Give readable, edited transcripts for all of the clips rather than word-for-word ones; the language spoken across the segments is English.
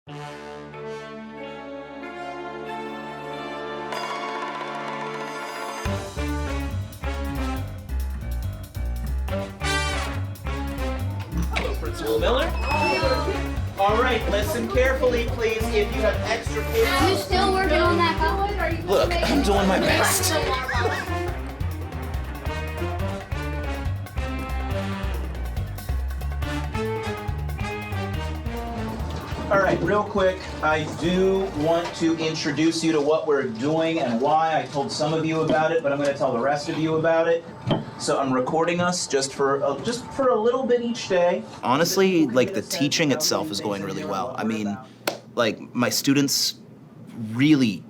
Hello, Principal Miller. All right, listen carefully, please. If you have extra paper. You still working on that code? Look, I'm doing my best. All right, real quick, I do want to introduce you to what we're doing and why. I told some of you about it, but I'm going to tell the rest of you about it. So I'm recording us just for a little bit each day. Honestly, like the teaching itself is going really well. I mean, like my students really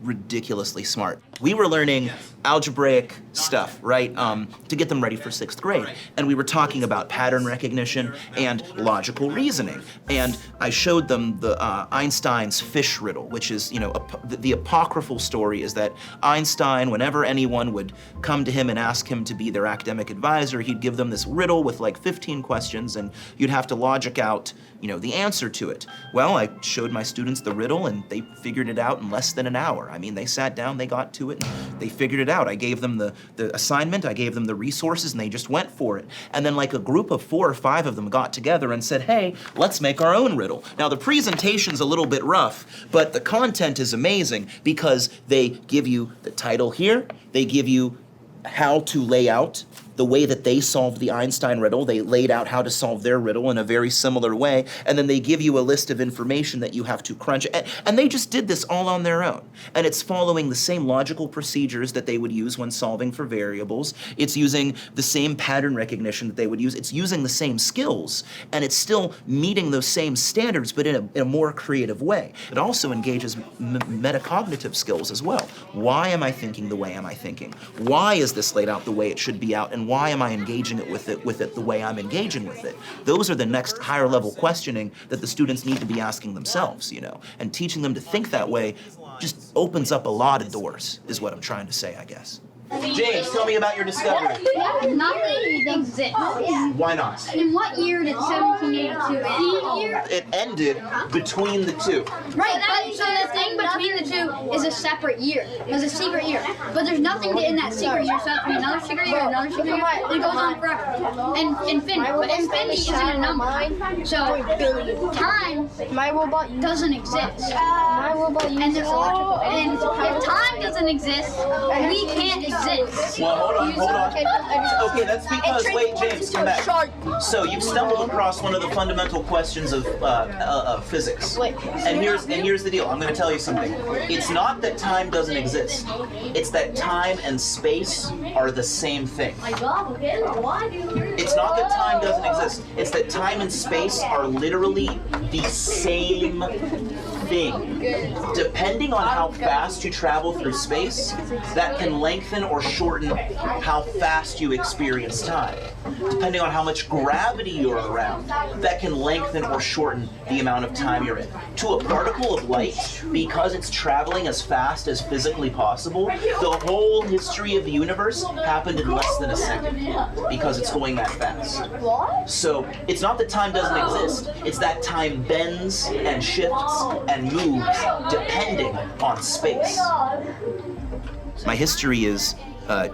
ridiculously smart. We were learning algebraic stuff, right, to get them ready for 6th grade. And we were talking about pattern recognition and logical reasoning. And I showed them the Einstein's fish riddle, which is, the apocryphal story is that Einstein, whenever anyone would come to him and ask him to be their academic advisor, he'd give them this riddle with like 15 questions, and you'd have to logic out, the answer to it. Well, I showed my students the riddle, and they figured it out in less than an hour. I mean, they sat down, they got to it, and they figured it out. I gave them the assignment, I gave them the resources, and they just went for it. And then like a group of 4 or 5 of them got together and said, hey, let's make our own riddle. Now the presentation's a little bit rough, but the content is amazing because they give you the title here, they give you how to lay out the way that they solved the Einstein riddle. They laid out how to solve their riddle in a very similar way, and then they give you a list of information that you have to crunch. And they just did this all on their own. And it's following the same logical procedures that they would use when solving for variables. It's using the same pattern recognition that they would use. It's using the same skills, and it's still meeting those same standards, but in a more creative way. It also engages metacognitive skills as well. Why am I thinking the way am I thinking? Why is this laid out the way it should be out? And why am I engaging it with it the way I'm engaging with it? Those are the next higher level questioning that the students need to be asking themselves, and teaching them to think that way just opens up a lot of doors, is what I'm trying to say, I guess. James, tell me about your discovery. Nothing exists. Why not? In what year did 1782 end? It ended between the two. Right, but so the thing between the two is a separate year. There's a secret year. But there's nothing in that secret year, so that's another secret year, another secret year, and it goes on forever. And infinity. But infinity isn't a number. So time doesn't exist. And if time doesn't exist, we can't exist. Well, hold on. Okay, that's because, wait, James, come back. So you've stumbled across one of the fundamental questions of physics. And here's the deal. I'm going to tell you something. It's not that time doesn't exist. It's that time and space are the same thing. It's not that time doesn't exist. It's that time and space are literally the same thing. Depending on how fast you travel through space, that can lengthen or shorten how fast you experience time. Depending on how much gravity you're around, that can lengthen or shorten the amount of time you're in. To a particle of light, because it's traveling as fast as physically possible, the whole history of the universe happened in less than a second because it's going that fast. So it's not that time doesn't exist, it's that time bends and shifts and moves depending on space. My history is, I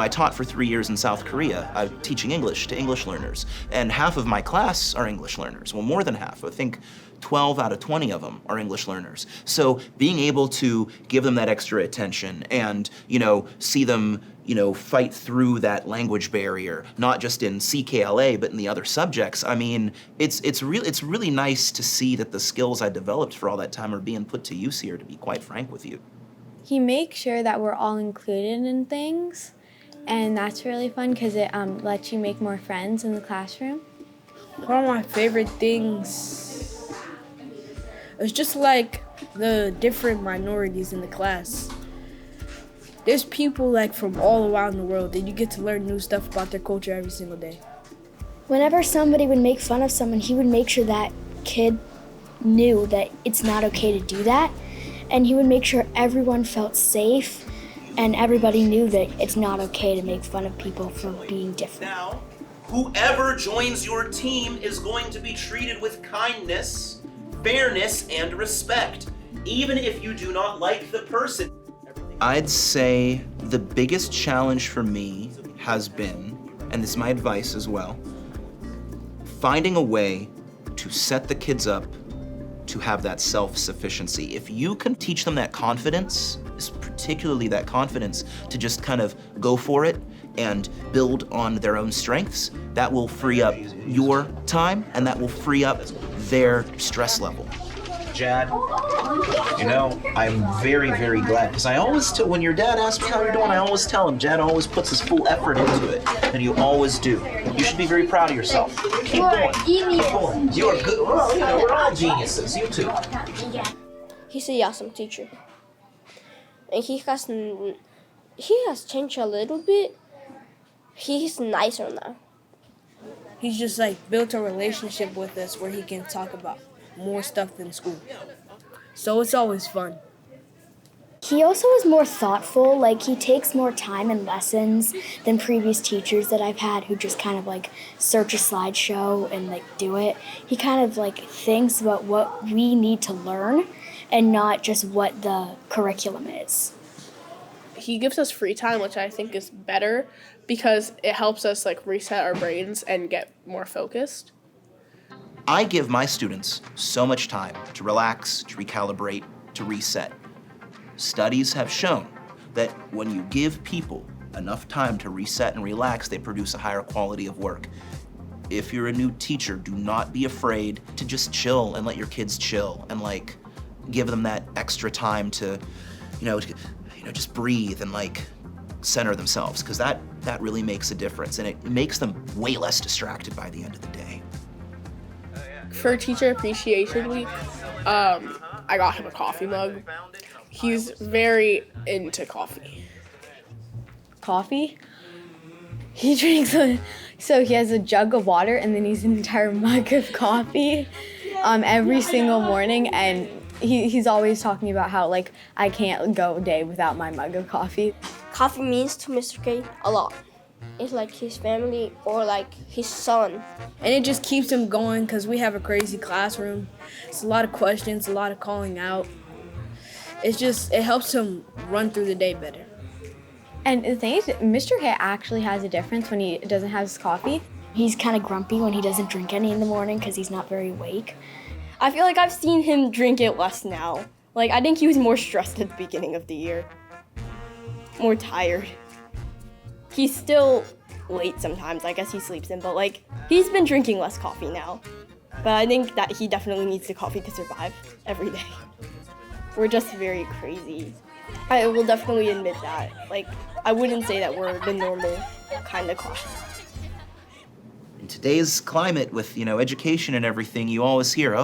taught for 3 years in South Korea, teaching English to English learners. And half of my class are English learners. Well, more than half. I think 12 out of 20 of them are English learners. So being able to give them that extra attention and, see them, fight through that language barrier, not just in CKLA, but in the other subjects. I mean, it's really nice to see that the skills I developed for all that time are being put to use here, to be quite frank with you. He makes sure that we're all included in things, and that's really fun because it lets you make more friends in the classroom. One of my favorite things is just like the different minorities in the class. There's people from all around the world, and you get to learn new stuff about their culture every single day. Whenever somebody would make fun of someone, he would make sure that kid knew that it's not okay to do that. And he would make sure everyone felt safe and everybody knew that it's not okay to make fun of people for being different. Now, whoever joins your team is going to be treated with kindness fairness and respect, even if you do not like the person. I'd say the biggest challenge for me has been, and this is my advice as well, finding a way to set the kids up to have that self-sufficiency. If you can teach them that confidence, particularly that confidence to just kind of go for it and build on their own strengths, that will free up your time and that will free up their stress level. Jad, you know, I'm very, very glad, because I always when your dad asks me how you're doing, I always tell him, Jad always puts his full effort into it, and you always do. You should be very proud of yourself. Keep going. Keep going. You are good. Well, you know, we're all geniuses. You too. He's a awesome teacher. And he has changed a little bit. He's nicer now. He's just like built a relationship with us where he can talk about more stuff than school. So it's always fun. He also is more thoughtful, like he takes more time in lessons than previous teachers that I've had who just kind of like search a slideshow and like do it. He kind of like thinks about what we need to learn and not just what the curriculum is. He gives us free time, which I think is better because it helps us like reset our brains and get more focused. I give my students so much time to relax, to recalibrate, to reset. Studies have shown that when you give people enough time to reset and relax, they produce a higher quality of work. If you're a new teacher, do not be afraid to just chill and let your kids chill and like give them that extra time to, just breathe and like center themselves, because that really makes a difference and it makes them way less distracted by the end of the day. For Teacher Appreciation Week, I got him a coffee mug. He's very into coffee. Coffee? He drinks so he has a jug of water and then he's an entire mug of coffee every single morning, and he's always talking about how like I can't go a day without my mug of coffee. Coffee means to Mr. K a lot. It's like his family or like his son. And it just keeps him going because we have a crazy classroom. It's a lot of questions, a lot of calling out. It helps him run through the day better. And the thing is, Mr. K actually has a difference when he doesn't have his coffee. He's kind of grumpy when he doesn't drink any in the morning because he's not very awake. I feel like I've seen him drink it less now. Like, I think he was more stressed at the beginning of the year. More tired. He's still late sometimes. I guess he sleeps in, but like, he's been drinking less coffee now. But I think that he definitely needs the coffee to survive every day. We're just very crazy. I will definitely admit that. Like, I wouldn't say that we're the normal kind of class. In today's climate with, education and everything, you always hear,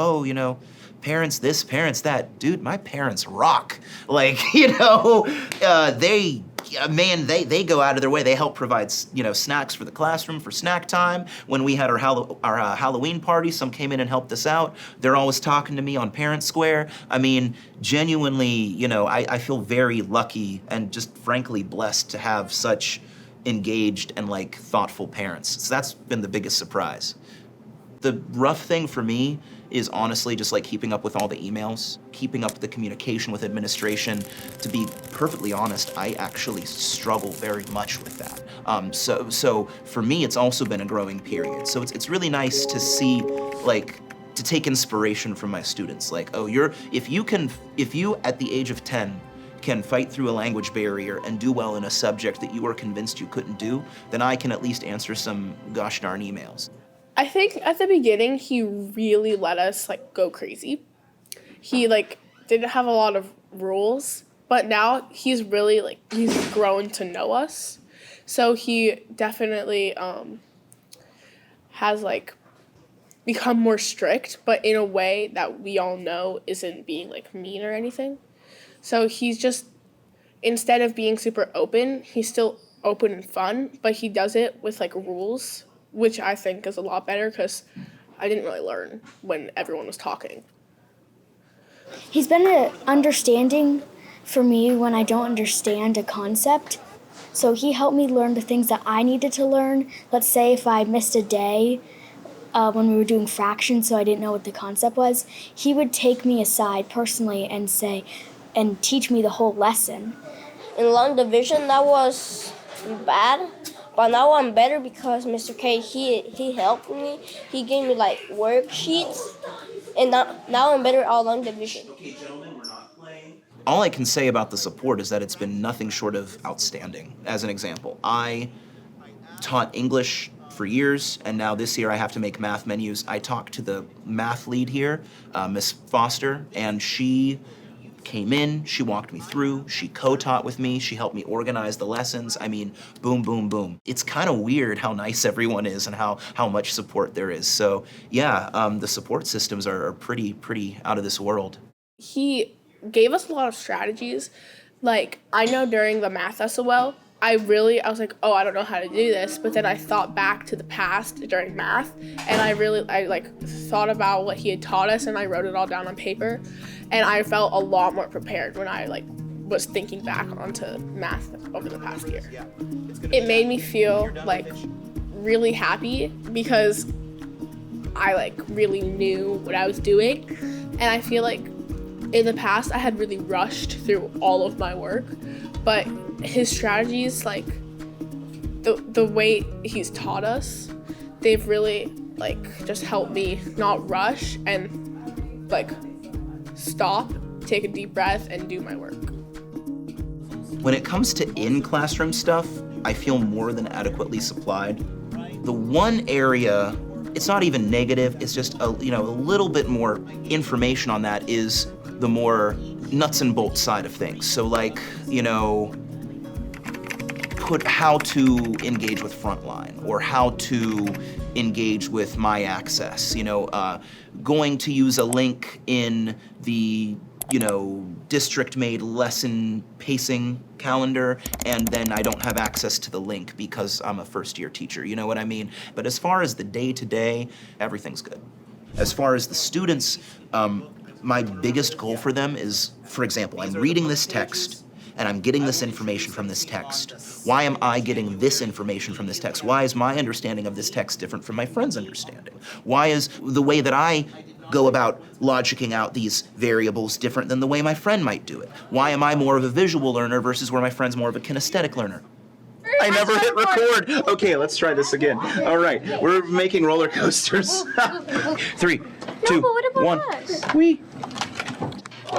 parents this, parents that. Dude, my parents rock. Like, they go out of their way. They help provide, snacks for the classroom, for snack time. When we had our Halloween party, some came in and helped us out. They're always talking to me on Parent Square. I mean, genuinely, I feel very lucky and just frankly blessed to have such engaged and like thoughtful parents. So that's been the biggest surprise. The rough thing for me is honestly just like keeping up with all the emails, keeping up the communication with administration. To be perfectly honest, I actually struggle very much with that. So for me, it's also been a growing period. So it's really nice to see, like, to take inspiration from my students. Like, if you at the age of 10 can fight through a language barrier and do well in a subject that you were convinced you couldn't do, then I can at least answer some gosh darn emails. I think at the beginning, he really let us like go crazy. He like didn't have a lot of rules, but now he's really he's grown to know us. So he definitely has like become more strict, but in a way that we all know isn't being like mean or anything. So he's just, instead of being super open, he's still open and fun, but he does it with like rules, which I think is a lot better because I didn't really learn when everyone was talking. He's been understanding for me when I don't understand a concept. So he helped me learn the things that I needed to learn. Let's say if I missed a day when we were doing fractions, so I didn't know what the concept was, he would take me aside personally and teach me the whole lesson. In long division, that was bad, but now I'm better because Mr. K, he helped me. He gave me like worksheets, and now I'm better at long division. All I can say about the support is that it's been nothing short of outstanding. As an example, I taught English for years, and now this year I have to make math menus. I talked to the math lead here, Miss Foster, and she came in, she walked me through, she co-taught with me, she helped me organize the lessons. I mean, boom, boom, boom. It's kind of weird how nice everyone is and how much support there is. So yeah, the support systems are pretty out of this world. He gave us a lot of strategies. Like, I know during the math SOL, I was like, oh, I don't know how to do this. But then I thought back to the past during math, and I thought about what he had taught us, and I wrote it all down on paper. And I felt a lot more prepared when I was thinking back onto math over the past year. It made me feel really happy because I really knew what I was doing. And I feel like in the past I had really rushed through all of my work, but his strategies, the way he's taught us, they've really just helped me not rush and stop, take a deep breath, and do my work. When it comes to in-classroom stuff, I feel more than adequately supplied. The one area, it's not even negative, it's just a little bit more information on that is the more nuts and bolts side of things. So how to engage with Frontline, or how to engage with My Access, going to use a link in the district-made lesson pacing calendar, and then I don't have access to the link because I'm a first-year teacher, you know what I mean? But as far as the day-to-day, everything's good. As far as the students, my biggest goal for them is, for example, I'm reading this text, and I'm getting this information from this text. Why am I getting this information from this text? Why is my understanding of this text different from my friend's understanding? Why is the way that I go about logicking out these variables different than the way my friend might do it? Why am I more of a visual learner versus where my friend's more of a kinesthetic learner? I never hit record. Okay, let's try this again. All right, we're making roller coasters. 3, 2, 1. Whee!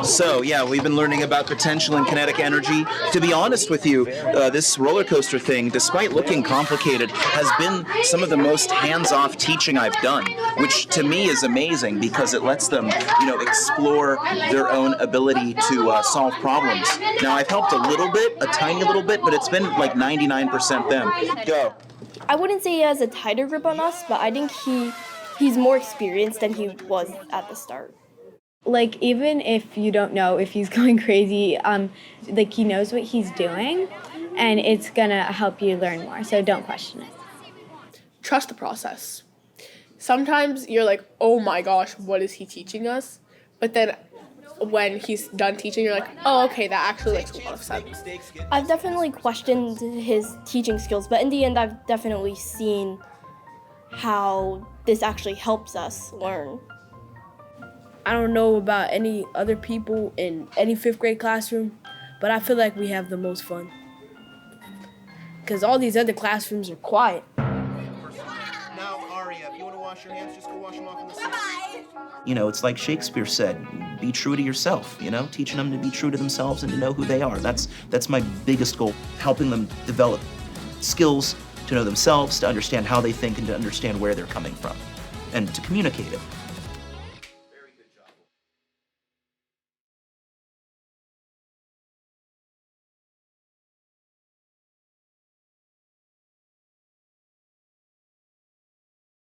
So yeah, we've been learning about potential and kinetic energy. To be honest with you, this roller coaster thing, despite looking complicated, has been some of the most hands-off teaching I've done, which to me is amazing because it lets them, explore their own ability to solve problems. Now I've helped a little bit, a tiny little bit, but it's been 99% them. Go. I wouldn't say he has a tighter grip on us, but I think he's more experienced than he was at the start. Even if you don't know if he's going crazy, he knows what he's doing, and it's gonna help you learn more, so don't question it. Trust the process. Sometimes you're like, oh my gosh, what is he teaching us? But then when he's done teaching, you're like, oh, okay, that actually makes a lot of sense. I've definitely questioned his teaching skills, but in the end, I've definitely seen how this actually helps us learn. I don't know about any other people in any 5th grade classroom, but I feel like we have the most fun. Because all these other classrooms are quiet. Now, Aria, if you want to wash your hands, just go wash them off in the sink. It's like Shakespeare said, be true to yourself, teaching them to be true to themselves and to know who they are. That's my biggest goal, helping them develop skills to know themselves, to understand how they think, and to understand where they're coming from, and to communicate it.